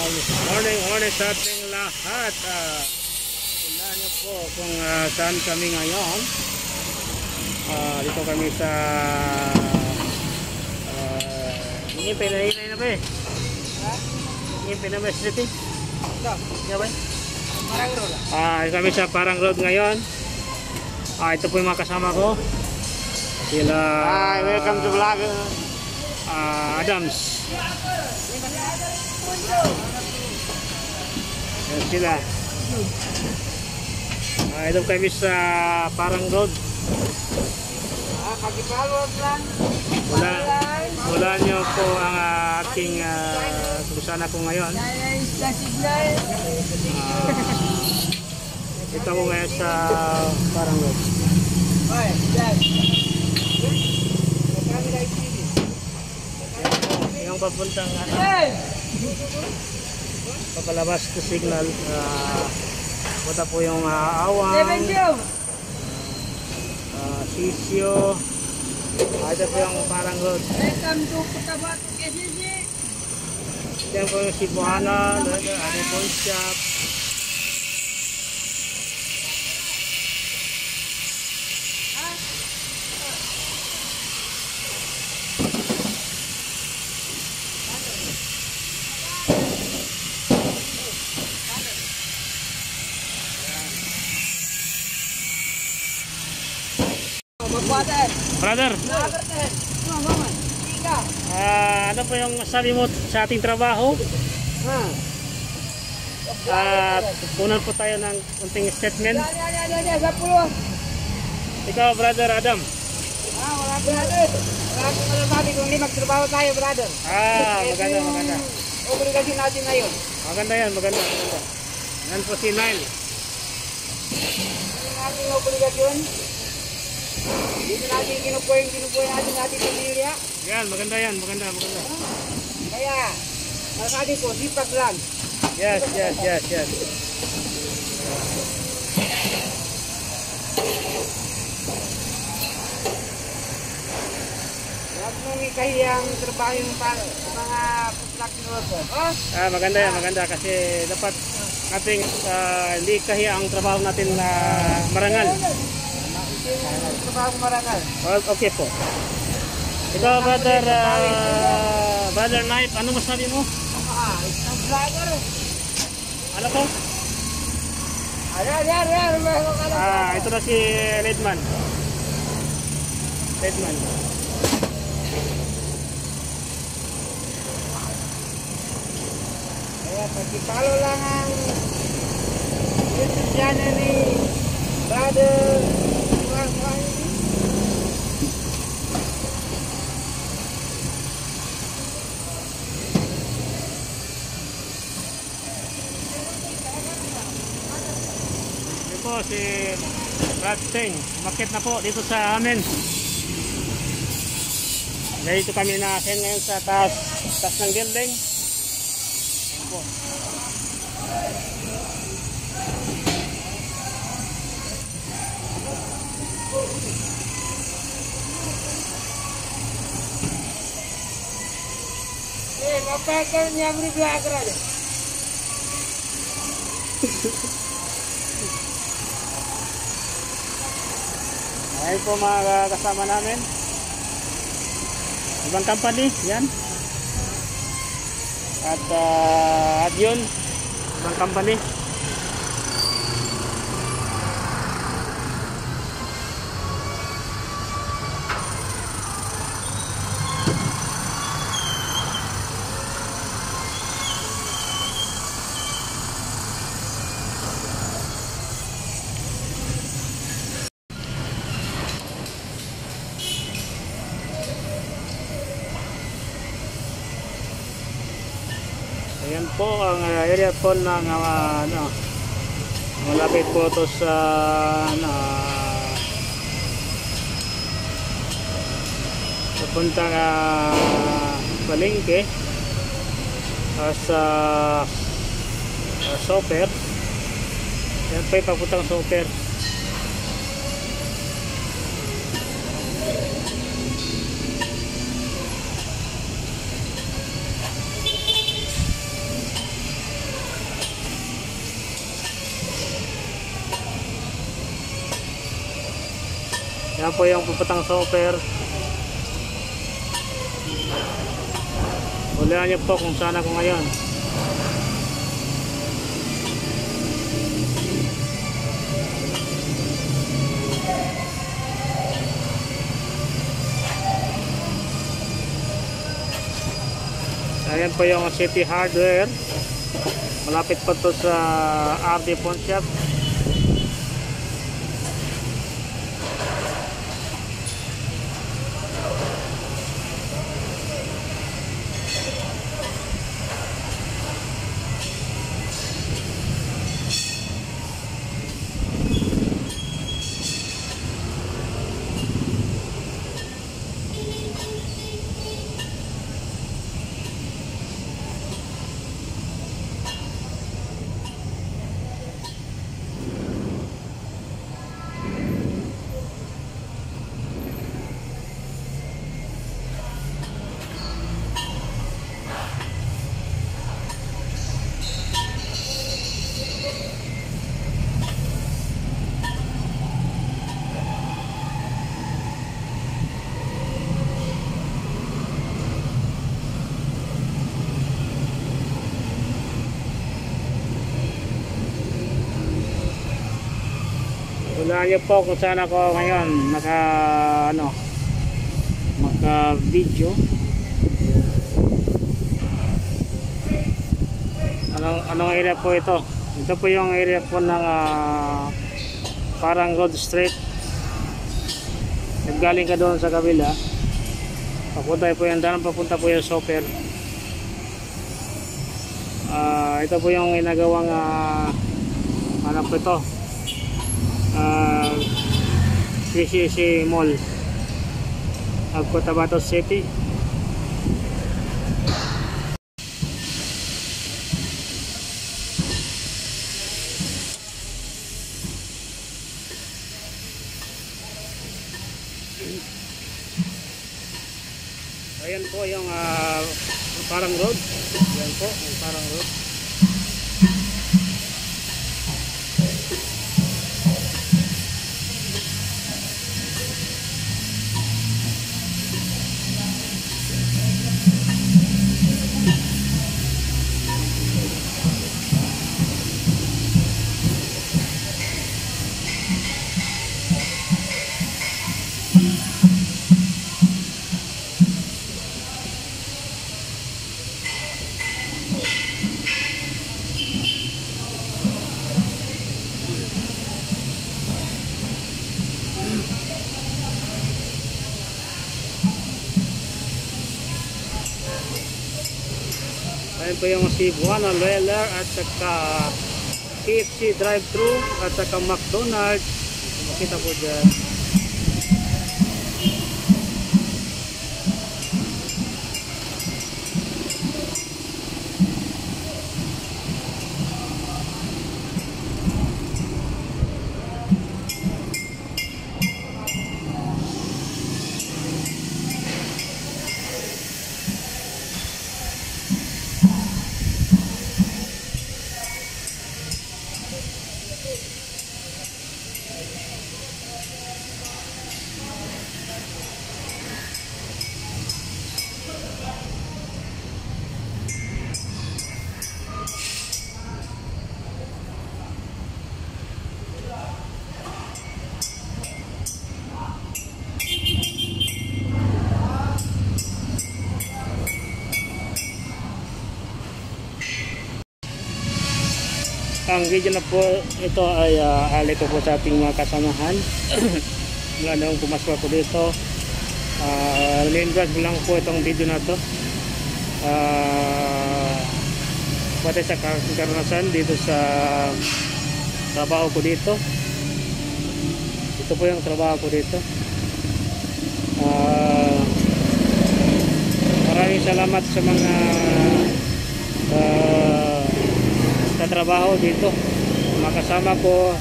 Morning sa ating lahat. Tingnan niyo po kung saan kami ngayon. Dito kami sa Ngipin na ba eh? Ngipin na ba city? Parang road. Kami sa Parang Road ngayon. Ito po yung mga kasama ko. Sila Welcome to vlog. Adams. Yan sila. Ito kami sa Parang Road. Pag-follow lang. Wala nyo po ang aking kung saan ako ngayon. Ito ko ngayon sa Parang Road. Yung papuntang papalabas ko signal. Punta po yung Awang, Sisyo. Ito po yung Parang Road. Yan po yung Cebuana, ano po yung shop. Brother, ano po yung sabi mo sa ating trabaho? Punan po tayo ng unting statement. Ikaw, Brother Adam. Wala brother. Wala akong masasabi kung hindi magtrabaho tayo, brother. Maganda. Obligasyon natin ngayon. Maganda. Yan po si Nile. Ang ating obligasyon. Dito natin kinupuin natin ating pamilya. Yan, maganda. Kaya, masasabi ko, sipag lang. Yes. Huwag mong ikahiyang trabaho yung mga construction worker. Maganda kasi dapat nating hindi kahiya ang trabaho natin na marangal. Trabaho marangal. Okay po. Ikaw, Brother Knight, ano masabi mo? Isang vlogger. Ano to? Ito na si Redman. Kaya pag-follow lang ang YouTube channel ni Brother Juan. Ito po si Brad Singh. Market na po dito sa amin. Dito kami na-akin ngayon sa taas ng building. Ayan po. Mapakal niya ang vlogger aja. Ayan po mga kasama namin. Ibang company, yan. At yun, ibang company. Ayan po ang area po ng malapit po ito sa papuntang palengke sa Soper. Yan po yung papuntang Soper. Yan po yung puputang software. Hulaan niyo po kung saan ako ngayon. Ayan po yung City Hardware. Malapit po to sa RD Pawn Shop. Hulaan niyo po kung saan ako ngayon maka video. Anong area po ito? Ito po yung area po ng parang Road Street. Naggaling ka doon sa kabila, papunta po yung daan, papunta po yung Soper. Ito po yung ginagawang ano po ito, CCC Mall of Cotabato City. Ayan po yung parang road. Ayan po yung parang road. Ayan po yung Cebuana Leller at saka KFC drive-thru at saka McDonald's. Makita po dyan. Ang video na po ito ay alay ko po sa ating mga kasamahan. Mula nang pumasok po dito, nag-invite lang po itong video na to pati sa karanasan dito sa trabaho ko dito. Ito po yung trabaho ko dito. Maraming salamat sa mga katrabaho dito, makasama ko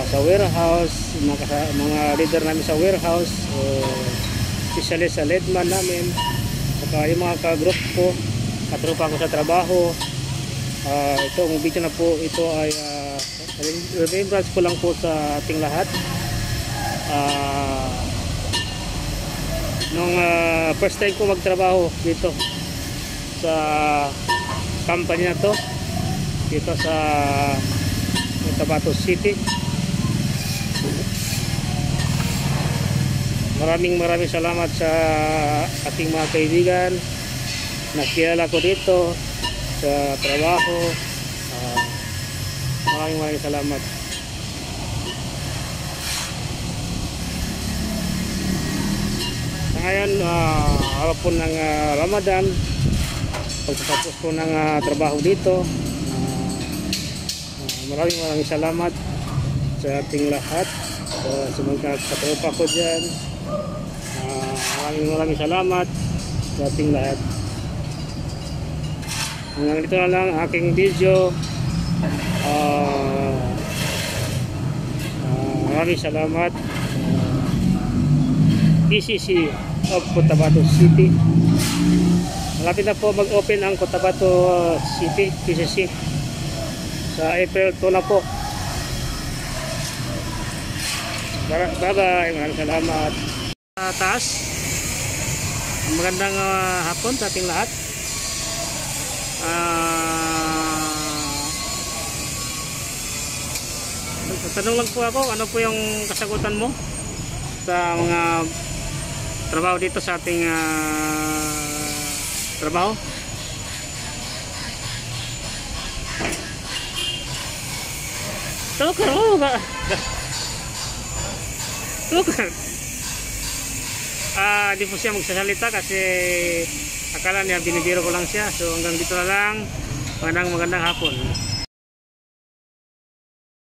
sa warehouse, mga leader namin sa warehouse, especially sa leadman namin, saka yung mga ka-group ko, katropa ko sa trabaho. Ito, ang video na po ito ay remembrance ko lang po sa ating lahat. Ah, nung first time ko magtrabaho dito sa company na to, dito sa Cotabato City. Maraming salamat sa aking mga kaibigan na kilala ko dito sa trabaho. Maraming salamat. Sa ngayon, araw po ng Ramadan, pagkatapos po ng trabaho dito, maraming salamat sa ating lahat, sa mga katropa ko dyan. Maraming salamat sa ating lahat. Hanggang dito na lang aking video. Maraming salamat. PCC of Cotabato City. Malapit na po mag-open ang Cotabato City PCC sa April 2 na po. Bye bye. Maraming salamat. Taas. Magandang hapon sa ating lahat. Tanong lang po ako, ano po yung kasagutan mo sa mga trabaho dito sa ating trabaho? Tukar mo ba? Tukar. Di po siya magsasalita kasi akala niya binibiro ko lang siya. So hanggang dito na lang. Magandang hapon.